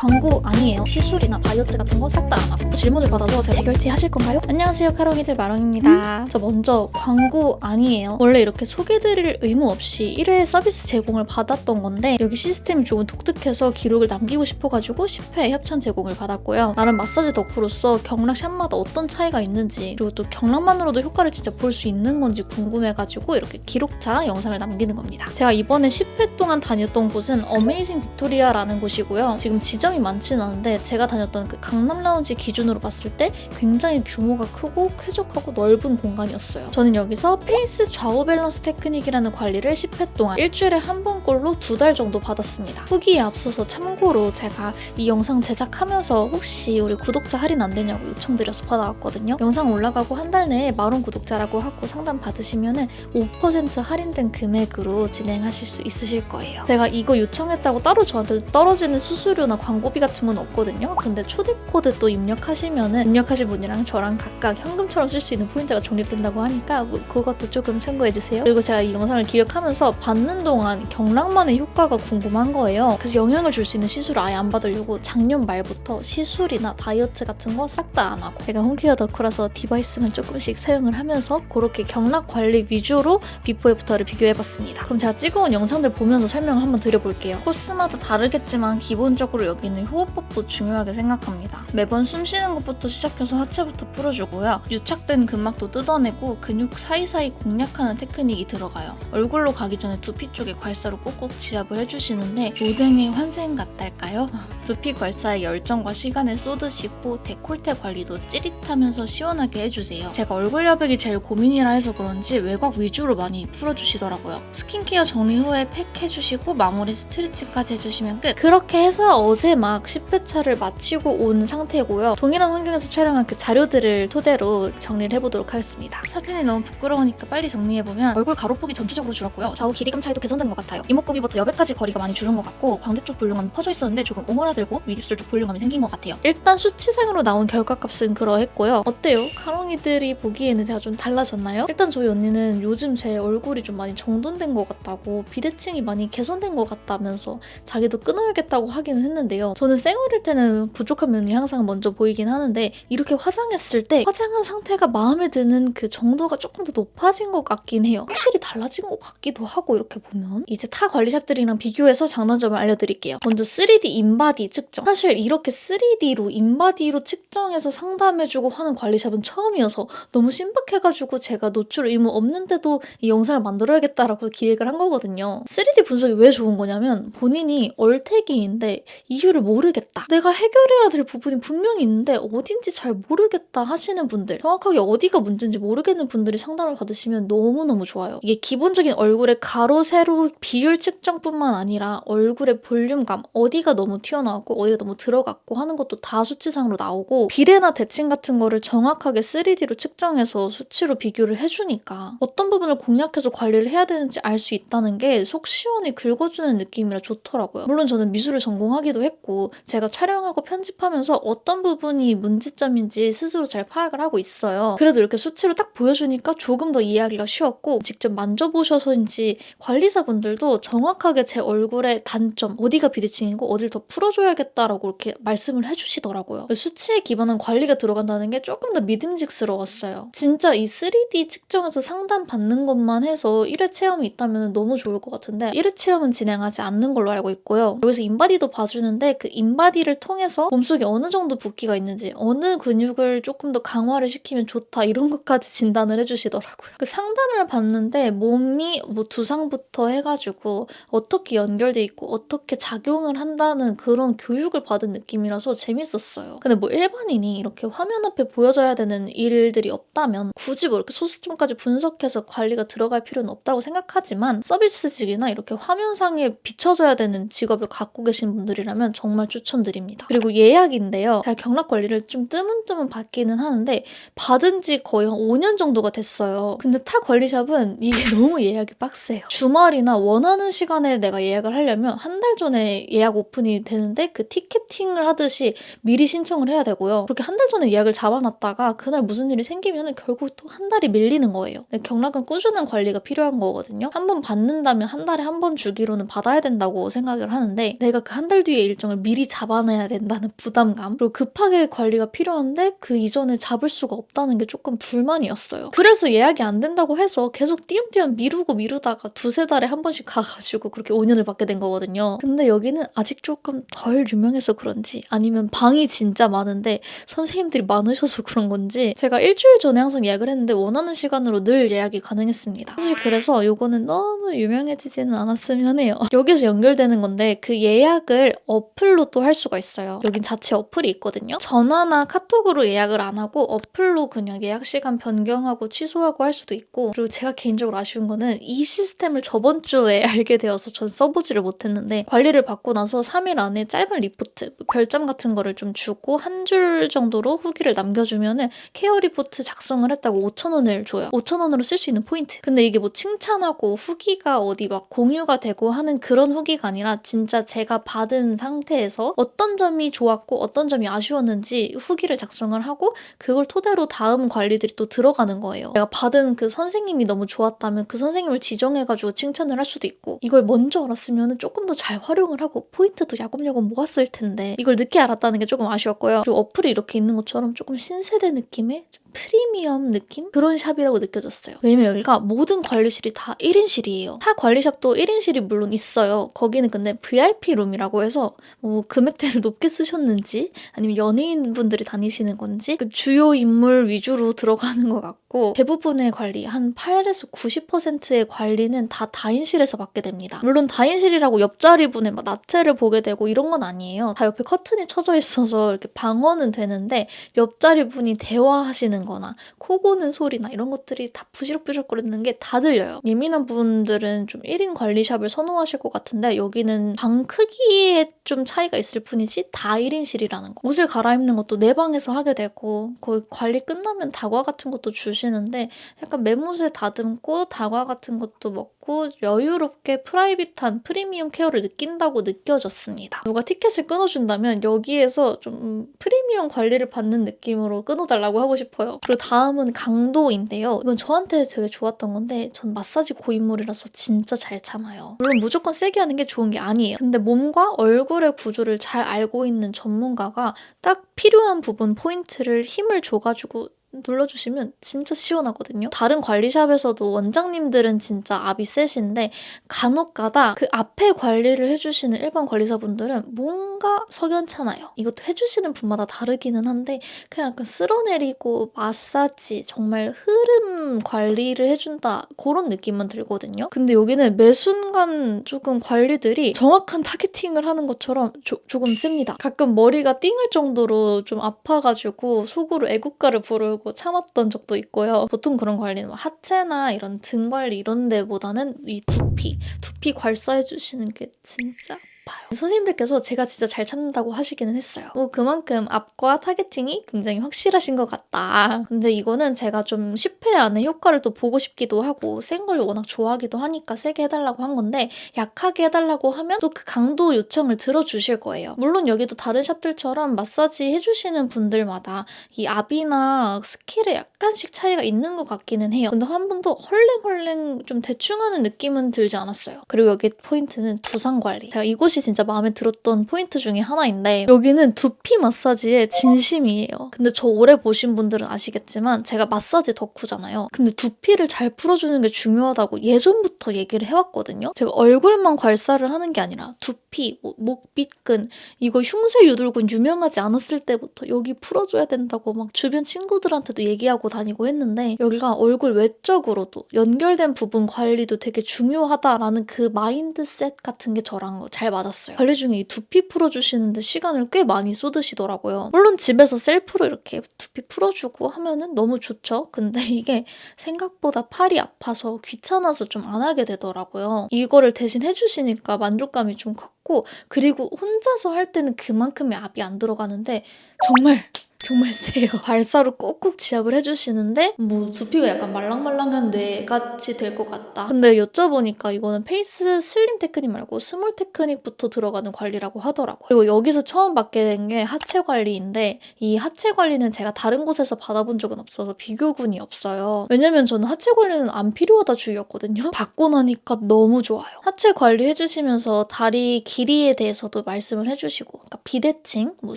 광고 아니에요. 시술이나 다이어트 같은 거 싹 다 안 하고 질문을 받아서 제가 재결제 하실 건가요? 안녕하세요, 카롱이들 마롱입니다. 저 먼저 광고 아니에요. 원래 이렇게 소개드릴 의무 없이 1회 서비스 제공을 받았던 건데 여기 시스템이 조금 독특해서 기록을 남기고 싶어가지고 10회 협찬 제공을 받았고요. 나름 마사지 덕후로서 경락샵마다 어떤 차이가 있는지 그리고 또 경락만으로도 효과를 진짜 볼 수 있는 건지 궁금해가지고 이렇게 기록차 영상을 남기는 겁니다. 제가 이번에 10회 동안 다녔던 곳은 어메이징 빅토리아라는 곳이고요. 지금 지점이 많지는 않은데 제가 다녔던 그 강남 라운지 기준으로 봤을 때 굉장히 규모가 크고 쾌적하고 넓은 공간이었어요. 저는 여기서 페이스 좌우 밸런스 테크닉이라는 관리를 10회 동안 일주일에 한 번꼴로 2달 정도 받았습니다. 후기에 앞서서 참고로 제가 이 영상 제작하면서 혹시 우리 구독자 할인 안 되냐고 요청드려서 받아왔거든요. 영상 올라가고 한 달 내에 마론 구독자라고 하고 상담 받으시면은 5% 할인된 금액으로 진행하실 수 있으실 거예요. 제가 이거 요청했다고 따로 저한테 떨어지는 수수료나 광고비 같은 건 없거든요. 근데 초대 코드 또 입력하시면은 입력하신 분이랑 저랑 각각 현금처럼 쓸 수 있는 포인트가 적립된다고 하니까 그것도 조금 참고해주세요. 그리고 제가 이 영상을 기획하면서 받는 동안 경락만의 효과가 궁금한 거예요. 그래서 영향을 줄 수 있는 시술을 아예 안 받으려고 작년 말부터 시술이나 다이어트 같은 거 싹 다 안 하고 제가 홈케어 덕후라서 디바이스만 조금씩 사용을 하면서 그렇게 경락 관리 위주로 비포 애프터를 비교해봤습니다. 그럼 제가 찍어온 영상들 보면서 설명을 한번 드려볼게요. 코스마다 다르겠지만 기본적으로 여기는 호흡법도 중요하게 생각합니다. 매번 숨 쉬는 것부터 시작해서 하체부터 풀어주고요. 유착된 근막도 뜯어내고 근육 사이사이 공략하는 테크닉이 들어가요. 얼굴로 가기 전에 두피 쪽에 괄사로 꾹꾹 지압을 해주시는데 노댕의 환생 같달까요? 두피 괄사에 열정과 시간을 쏟으시고 데콜테 관리도 찌릿하면서 시원하게 해주세요. 제가 얼굴 여백이 제일 고민이라 해서 그런지 외곽 위주로 많이 풀어주시더라고요. 스킨케어 정리 후에 팩 해주시고 마무리 스트레치까지 해주시면 끝! 그렇게 해서 어제 막 10회차를 마치고 온 상태고요. 동일한 환경에서 촬영한 그 자료들을 토대로 정리를 해보도록 하겠습니다. 사진이 너무 부끄러우니까 빨리 정리해보면 얼굴 가로폭이 전체적으로 줄었고요. 좌우 길이감 차이도 개선된 것 같아요. 이목구비부터 여백까지 거리가 많이 줄은 것 같고 광대 쪽 볼륨감이 퍼져 있었는데 조금 오므라들고 윗입술 쪽 볼륨감이 생긴 것 같아요. 일단 수치상으로 나온 결과값은 그러했고요. 어때요? 카롱이들이 보기에는 제가 좀 달라졌나요? 일단 저희 언니는 요즘 제 얼굴이 좀 많이 정돈된 것 같다고 비대칭이 많이 개선된 것 같다면서 자기도 끊어야겠다고 하기는 했는데요. 저는 쌩얼일 때는 부족한 면이 항상 먼저 보이긴 하는데 이렇게 화장했을 때 화장한 상태가 마음에 드는 그 정도가 조금 더 높아진 것 같긴 해요. 확실히 달라진 것 같기도 하고 이렇게 보면 이제 타 관리샵들이랑 비교해서 장단점을 알려드릴게요. 먼저 3D 인바디 측정. 사실 이렇게 3D로 인바디로 측정해서 상담해주고 하는 관리샵은 처음이어서 너무 신박해가지고 제가 노출 의무 없는데도 이 영상을 만들어야겠다라고 기획을 한 거거든요. 3D 분석이 왜 좋은 거냐면 본인이 얼태기인데 이유를 모르겠다. 내가 해결해야 될 부분이 분명히 있는데 어딘지 잘 모르겠다 하시는 분들, 정확하게 어디가 문제인지 모르겠는 분들이 상담을 받으시면 너무너무 좋아요. 이게 기본적인 얼굴의 가로, 세로 비율 측정뿐만 아니라 얼굴의 볼륨감, 어디가 너무 튀어나왔고 어디가 너무 들어갔고 하는 것도 다 수치상으로 나오고 비례나 대칭 같은 거를 정확하게 3D로 측정해서 수치로 비교를 해주니까 어떤 부분을 공략해서 관리를 해야 되는지 알 수 있다는 게 속 시원히 긁어주는 느낌이라 좋더라고요. 물론 저는 미술을 전공하기도 했고 제가 촬영하고 편집하면서 어떤 부분이 문제점인지 스스로 잘 파악을 하고 있어요. 그래도 이렇게 수치로 딱 보여주니까 조금 더 이해하기가 쉬웠고 직접 만져보셔서인지 관리사분들도 정확하게 제 얼굴의 단점, 어디가 비대칭이고 어딜 더 풀어줘야겠다라고 이렇게 말씀을 해주시더라고요. 수치에 기반한 관리가 들어간다는 게 조금 더 믿음직스러웠어요. 진짜 이 3D 측정해서 상담 받는 것만 해서 1회 체험이 있다면 너무 좋을 것 같은데 1회 체험은 진행하지 않는 걸로 알고 있고요. 여기서 인바디도 봐주는데 그 인바디를 통해서 몸속에 어느 정도 붓기가 있는지 어느 근육을 조금 더 강화를 시키면 좋다 이런 것까지 진단을 해주시더라고요. 그 상담을 받는데 몸이 뭐 두상부터 해가지고 어떻게 연결돼 있고 어떻게 작용을 한다는 그런 교육을 받은 느낌이라서 재밌었어요. 근데 뭐 일반인이 이렇게 화면 앞에 보여져야 되는 일들이 없다면 굳이 뭐 이렇게 소수점까지 분석해서 관리가 들어갈 필요는 없다고 생각하지만 서비스직이나 이렇게 화면상에 비춰져야 되는 직업을 갖고 계신 분들이라면 정말 추천드립니다. 그리고 예약인데요. 제가 경락 관리를 좀 뜨문뜨문 받기는 하는데 받은 지 거의 한 5년 정도가 됐어요. 근데 타 관리샵은 이게 너무 예약이 빡세요. 주말이나 원하는 원하는 시간에 내가 예약을 하려면 한 달 전에 예약 오픈이 되는데 그 티켓팅을 하듯이 미리 신청을 해야 되고요. 그렇게 한 달 전에 예약을 잡아놨다가 그날 무슨 일이 생기면 결국 또 한 달이 밀리는 거예요. 경락은 꾸준한 관리가 필요한 거거든요. 한 번 받는다면 한 달에 한 번 주기로는 받아야 된다고 생각을 하는데 내가 그 한 달 뒤에 일정을 미리 잡아놔야 된다는 부담감, 그리고 급하게 관리가 필요한데 그 이전에 잡을 수가 없다는 게 조금 불만이었어요. 그래서 예약이 안 된다고 해서 계속 띄엄띄엄 미루다가 두세 달에 한 번씩 가가지고 그렇게 5년을 받게 된 거거든요. 근데 여기는 아직 조금 덜 유명해서 그런지 아니면 방이 진짜 많은데 선생님들이 많으셔서 그런 건지 제가 일주일 전에 항상 예약을 했는데 원하는 시간으로 늘 예약이 가능했습니다. 사실 그래서 요거는 너무 유명해지지는 않았으면 해요. 여기서 연결되는 건데 그 예약을 어플로 또 할 수가 있어요. 여긴 자체 어플이 있거든요. 전화나 카톡으로 예약을 안 하고 어플로 그냥 예약 시간 변경하고 취소하고 할 수도 있고, 그리고 제가 개인적으로 아쉬운 거는 이 시스템을 저번 주에 알게 되어서 전 써보지를 못했는데 관리를 받고 나서 3일 안에 짧은 리포트, 별점 같은 거를 좀 주고 한 줄 정도로 후기를 남겨주면은 케어 리포트 작성을 했다고 5,000원을 줘요. 5,000원으로 쓸 수 있는 포인트. 근데 이게 뭐 칭찬하고 후기가 어디 막 공유가 되고 하는 그런 후기가 아니라 진짜 제가 받은 상태에서 어떤 점이 좋았고 어떤 점이 아쉬웠는지 후기를 작성을 하고 그걸 토대로 다음 관리들이 또 들어가는 거예요. 내가 받은 그 선생님이 너무 좋았다면 그 선생님을 지정해가지고 칭찬을 할 수도 있고, 이걸 먼저 알았으면 조금 더 잘 활용을 하고 포인트도 야금야금 모았을 텐데 이걸 늦게 알았다는 게 조금 아쉬웠고요. 그리고 어플이 이렇게 있는 것처럼 조금 신세대 느낌의 좀 프리미엄 느낌? 그런 샵이라고 느껴졌어요. 왜냐면 여기가 모든 관리실이 다 1인실이에요. 타 관리샵도 1인실이 물론 있어요. 거기는 근데 VIP 룸이라고 해서 뭐 금액대를 높게 쓰셨는지 아니면 연예인분들이 다니시는 건지 그 주요 인물 위주로 들어가는 것 같고, 대부분의 관리, 한 8에서 90%의 관리는 다 다인실에서 받게 됩니다. 물론 다인실이라고 옆자리 분의 막 나체를 보게 되고 이런 건 아니에요. 다 옆에 커튼이 쳐져 있어서 이렇게 방어는 되는데 옆자리 분이 대화하시는 거나 코 고는 소리나 이런 것들이 다 부시럭부시럭거리는 게 다 들려요. 예민한 분들은 좀 1인 관리샵을 선호하실 것 같은데 여기는 방 크기에 좀 차이가 있을 뿐이지 다 1인실이라는 거. 옷을 갈아입는 것도 내 방에서 하게 되고 거의 관리 끝나면 다과 같은 것도 주시는데 약간 매무새 다듬고 다과 같은 것도 먹고 여유롭게 프라이빗한 프리미엄 케어를 느낀다고 느껴졌습니다. 누가 티켓을 끊어준다면 여기에서 좀 프리미엄 관리를 받는 느낌으로 끊어달라고 하고 싶어요. 그리고 다음은 강도인데요. 이건 저한테 되게 좋았던 건데 전 마사지 고인물이라서 진짜 잘 참아요. 물론 무조건 세게 하는 게 좋은 게 아니에요. 근데 몸과 얼굴의 구조를 잘 알고 있는 전문가가 딱 필요한 부분 포인트를 힘을 줘가지고 눌러주시면 진짜 시원하거든요. 다른 관리샵에서도 원장님들은 진짜 압이 세신데 간혹가다 그 앞에 관리를 해주시는 일반 관리사분들은 뭔가 석연찮아요. 이것도 해주시는 분마다 다르기는 한데 그냥 약간 쓸어내리고 마사지, 정말 흐름 관리를 해준다 그런 느낌만 들거든요. 근데 여기는 매 순간 조금 관리들이 정확한 타겟팅을 하는 것처럼 조금 셉니다. 가끔 머리가 띵할 정도로 좀 아파가지고 속으로 애국가를 부르고 참았던 적도 있고요. 보통 그런 관리는 뭐 하체나 이런 등 관리 이런 데보다는 이 두피 괄사해주시는 게 진짜 아파요. 선생님들께서 제가 진짜 잘 참는다고 하시기는 했어요. 뭐 그만큼 앞과 타겟팅이 굉장히 확실하신 것 같다. 근데 이거는 제가 좀 10회 안에 효과를 또 보고 싶기도 하고 센 걸 워낙 좋아하기도 하니까 세게 해달라고 한 건데 약하게 해달라고 하면 또 그 강도 요청을 들어주실 거예요. 물론 여기도 다른 샵들처럼 마사지 해주시는 분들마다 이 압이나 스킬에 약간씩 차이가 있는 것 같기는 해요. 근데 한 번도 헐랭헐랭 좀 대충 하는 느낌은 들지 않았어요. 그리고 여기 포인트는 두상 관리. 제가 이곳이 진짜 마음에 들었던 포인트 중에 하나인데 여기는 두피 마사지에 진심이에요. 근데 저 오래 보신 분들은 아시겠지만 제가 마사지 덕후잖아요. 근데 두피를 잘 풀어주는 게 중요하다고 예전부터 얘기를 해왔거든요. 제가 얼굴만 괄사를 하는 게 아니라 두피, 목 빗근, 이거 흉쇄 유돌근 유명하지 않았을 때부터 여기 풀어줘야 된다고 막 주변 친구들한테도 얘기하고 다니고 했는데 여기가 얼굴 외적으로도 연결된 부분 관리도 되게 중요하다라는 그 마인드셋 같은 게 저랑 잘 맞았어요. 관리 중에 이 두피 풀어주시는데 시간을 꽤 많이 쏟으시더라고요. 물론 집에서 셀프로 이렇게 두피 풀어주고 하면은 너무 좋죠. 근데 이게 생각보다 팔이 아파서 귀찮아서 좀 안 하게 되더라고요. 이거를 대신 해주시니까 만족감이 좀 컸고, 그리고 혼자서 할 때는 그만큼의 압이 안 들어가는데 정말 정말 세요. 발사로 꾹꾹 지압을 해주시는데 뭐 두피가 약간 말랑말랑한 뇌같이 될 것 같다. 근데 여쭤보니까 이거는 페이스 슬림 테크닉 말고 스몰 테크닉부터 들어가는 관리라고 하더라고요. 그리고 여기서 처음 받게 된 게 하체 관리인데 이 하체 관리는 제가 다른 곳에서 받아본 적은 없어서 비교군이 없어요. 왜냐면 저는 하체 관리는 안 필요하다 주의였거든요. 받고 나니까 너무 좋아요. 하체 관리 해주시면서 다리 길이에 대해서도 말씀을 해주시고 그러니까 비대칭, 뭐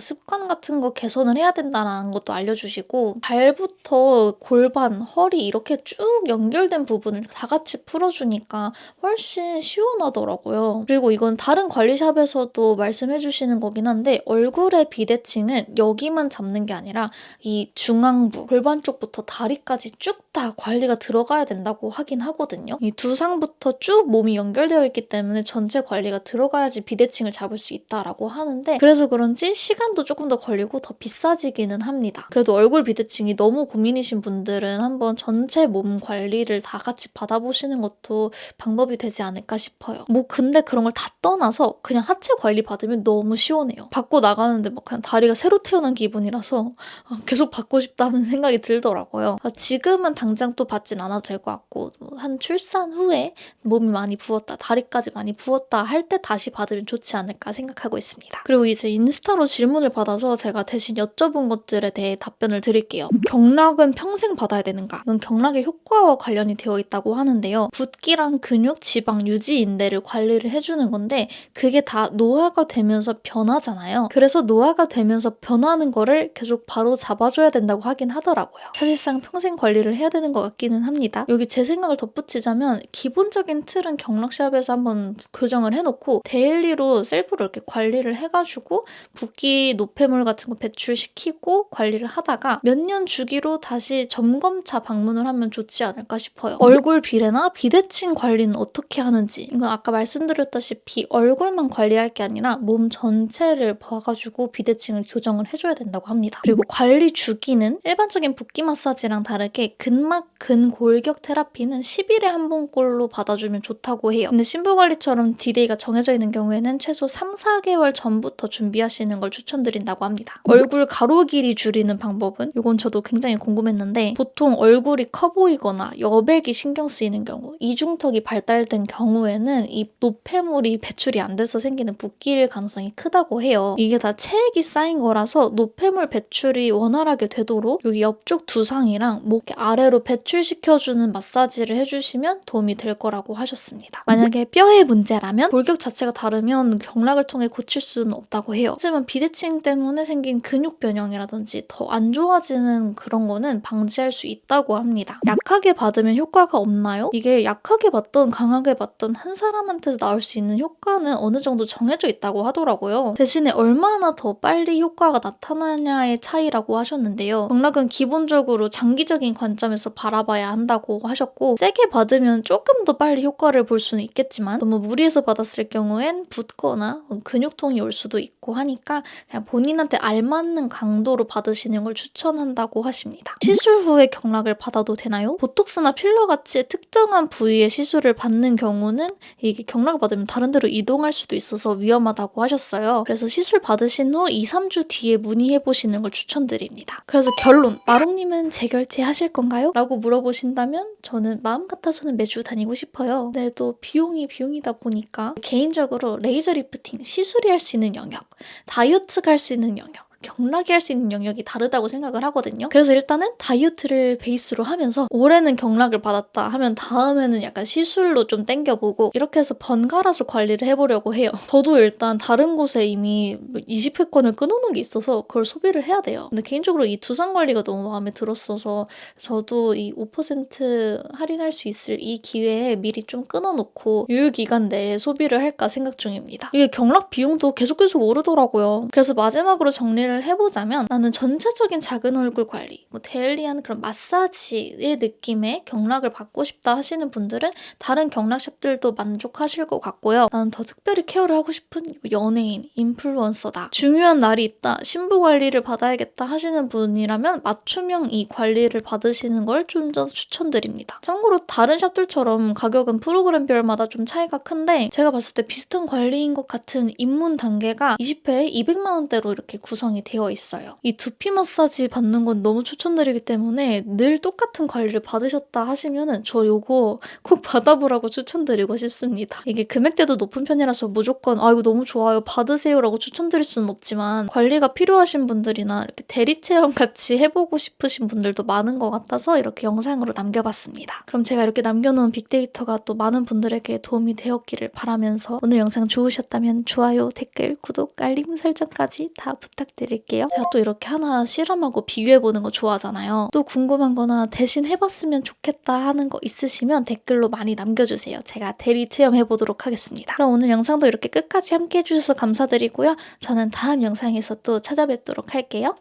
습관 같은 거 개선을 해야 된다는 것도 알려주시고 발부터 골반, 허리 이렇게 쭉 연결된 부분을 다 같이 풀어주니까 훨씬 시원하더라고요. 그리고 이건 다른 관리샵에서도 말씀해주시는 거긴 한데 얼굴의 비대칭은 여기만 잡는 게 아니라 이 중앙부, 골반 쪽부터 다리까지 쭉 다 관리가 들어가야 된다고 하긴 하거든요. 이 두상부터 쭉 몸이 연결되어 있기 때문에 전체 관리가 들어가야지 비대칭을 잡을 수 있다라고 하는데 그래서 그런지 시간도 조금 더 걸리고 더 비싸지기는 합니다. 그래도 얼굴 비대칭이 너무 고민이신 분들은 한번 전체 몸 관리를 다 같이 받아보시는 것도 방법이 되지 않을까 싶어요. 뭐 근데 그런 걸 다 떠나서 그냥 하체 관리 받으면 너무 시원해요. 받고 나가는데 막 그냥 다리가 새로 태어난 기분이라서 계속 받고 싶다는 생각이 들더라고요. 지금은 당장 또 받진 않아도 될 것 같고 한 출산 후에 몸이 많이 부었다, 다리까지 많이 부었다 할 때 다시 받으면 좋지 않을까 생각하고 있습니다. 그리고 이제 인스타로 질문을 받아서 제가 대신 여쭤본 것들에 대해 답변을 드릴게요. 경락은 평생 받아야 되는가? 이건 경락의 효과와 관련이 되어 있다고 하는데요. 붓기랑 근육, 지방, 유지 인대를 관리를 해주는 건데 그게 다 노화가 되면서 변하잖아요. 그래서 노화가 되면서 변하는 거를 계속 바로 잡아줘야 된다고 하긴 하더라고요. 사실상 평생 관리를 해야 되는 것 같기는 합니다. 여기 제 생각을 덧붙이자면 기본적인 틀은 경락샵에서 한번 교정을 해놓고 데일리로 셀프로 이렇게 관리를 해가지고 붓기, 노폐물 같은 거 배출시키고 관리를 하다가 몇 년 주기로 다시 점검차 방문을 하면 좋지 않을까 싶어요. 얼굴 비례나 비대칭 관리는 어떻게 하는지 이건 아까 말씀드렸다시피 얼굴만 관리할 게 아니라 몸 전체를 봐가지고 비대칭을 교정을 해줘야 된다고 합니다. 그리고 관리 주기는 일반적인 붓기 마사지랑 다르게 근막, 근골격 테라피는 10일에 한 번꼴로 받아주면 좋다고 해요. 근데 신부관리처럼 디데이가 정해져 있는 경우에는 최소 3, 4개월 전부터 준비하시는 걸 추천드린다고 합니다. 얼굴 가로 길이 줄이는 방법은 이건 저도 굉장히 궁금했는데 보통 얼굴이 커 보이거나 여백이 신경 쓰이는 경우, 이중턱이 발달된 경우에는 이 노폐물이 배출이 안 돼서 생기는 붓기일 가능성이 크다고 해요. 이게 다 체액이 쌓인 거라서 노폐물 배출이 원활하게 되도록 여기 옆쪽 두상이랑 목 아래로 배출시켜주는 마사지를 해주시면 도움이 될 거라고 하셨습니다. 만약에 뼈의 문제라면 골격 자체가 다르면 경락을 통해 고칠 수는 없다고 해요. 하지만 비대칭 때문에 생긴 근육 변형이라든지 더 안 좋아지는 그런 거는 방지할 수 있다고 합니다. 약하게 받으면 효과가 없나요? 이게 약하게 받던 강하게 받던 한 사람한테서 나올 수 있는 효과는 어느 정도 정해져 있다고 하더라고요. 대신에 얼마나 더 빨리 효과가 나타나냐의 차이라고 하셨는데요. 경락은 기본적으로 장기적인 관점에서 바라봐야 한다고 하셨고 세게 받으면 조금 더 빨리 효과를 볼 수는 있겠지만 너무 무리해서 받았을 경우엔 붓거나 근육통이 올 수도 있고 하니까 그냥 본인한테 알맞는 강도로 받으시는 걸 추천한다고 하십니다. 시술 후에 경락을 받아도 되나요? 보톡스나 필러같이 특정한 부위에 시술을 받는 경우는 이게 경락을 받으면 다른 데로 이동할 수도 있어서 위험하다고 하셨어요. 그래서 시술 받으신 후 2, 3주 뒤에 문의해보시는 걸 추천드립니다. 그래서 결론! 마롱님은 재결제 하실 건가요? 라고 물어보신다면 저는 마음 같아서는 매주 다니고 싶어요. 근데 또 비용이다 보니까 개인적으로 레이저 리프팅, 시술이 할 수 있는 영역, 다이어트가 할 수 있는 영역, 경락이 할 수 있는 영역이 다르다고 생각을 하거든요. 그래서 일단은 다이어트를 베이스로 하면서 올해는 경락을 받았다 하면 다음에는 약간 시술로 좀 땡겨보고 이렇게 해서 번갈아서 관리를 해보려고 해요. 저도 일단 다른 곳에 이미 20회권을 끊어놓은 게 있어서 그걸 소비를 해야 돼요. 근데 개인적으로 이 두상 관리가 너무 마음에 들었어서 저도 이 5% 할인할 수 있을 이 기회에 미리 좀 끊어놓고 유효기간 내에 소비를 할까 생각 중입니다. 이게 경락 비용도 계속 오르더라고요. 그래서 마지막으로 정리를 해보자면 나는 전체적인 작은 얼굴 관리, 데일리한 그런 마사지의 느낌의 경락을 받고 싶다 하시는 분들은 다른 경락샵들도 만족하실 것 같고요. 나는 더 특별히 케어를 하고 싶은 연예인, 인플루언서다. 중요한 날이 있다. 신부 관리를 받아야겠다 하시는 분이라면 맞춤형 이 관리를 받으시는 걸 좀 더 추천드립니다. 참고로 다른 샵들처럼 가격은 프로그램별마다 좀 차이가 큰데 제가 봤을 때 비슷한 관리인 것 같은 입문 단계가 20회에 200만 원대로 이렇게 구성이 되어 있어요. 이 두피 마사지 받는 건 너무 추천드리기 때문에 늘 똑같은 관리를 받으셨다 하시면은 저 요거 꼭 받아보라고 추천드리고 싶습니다. 이게 금액대도 높은 편이라서 무조건 이거 너무 좋아요 받으세요라고 추천드릴 수는 없지만 관리가 필요하신 분들이나 이렇게 대리 체험 같이 해보고 싶으신 분들도 많은 것 같아서 이렇게 영상으로 남겨봤습니다. 그럼 제가 이렇게 남겨놓은 빅데이터가 또 많은 분들에게 도움이 되었기를 바라면서 오늘 영상 좋으셨다면 좋아요, 댓글, 구독, 알림 설정까지 다 부탁드릴게요. 제가 또 이렇게 하나 실험하고 비교해보는 거 좋아하잖아요. 또 궁금한 거나 대신 해봤으면 좋겠다 하는 거 있으시면 댓글로 많이 남겨주세요. 제가 대리 체험해보도록 하겠습니다. 그럼 오늘 영상도 이렇게 끝까지 함께 해주셔서 감사드리고요. 저는 다음 영상에서 또 찾아뵙도록 할게요.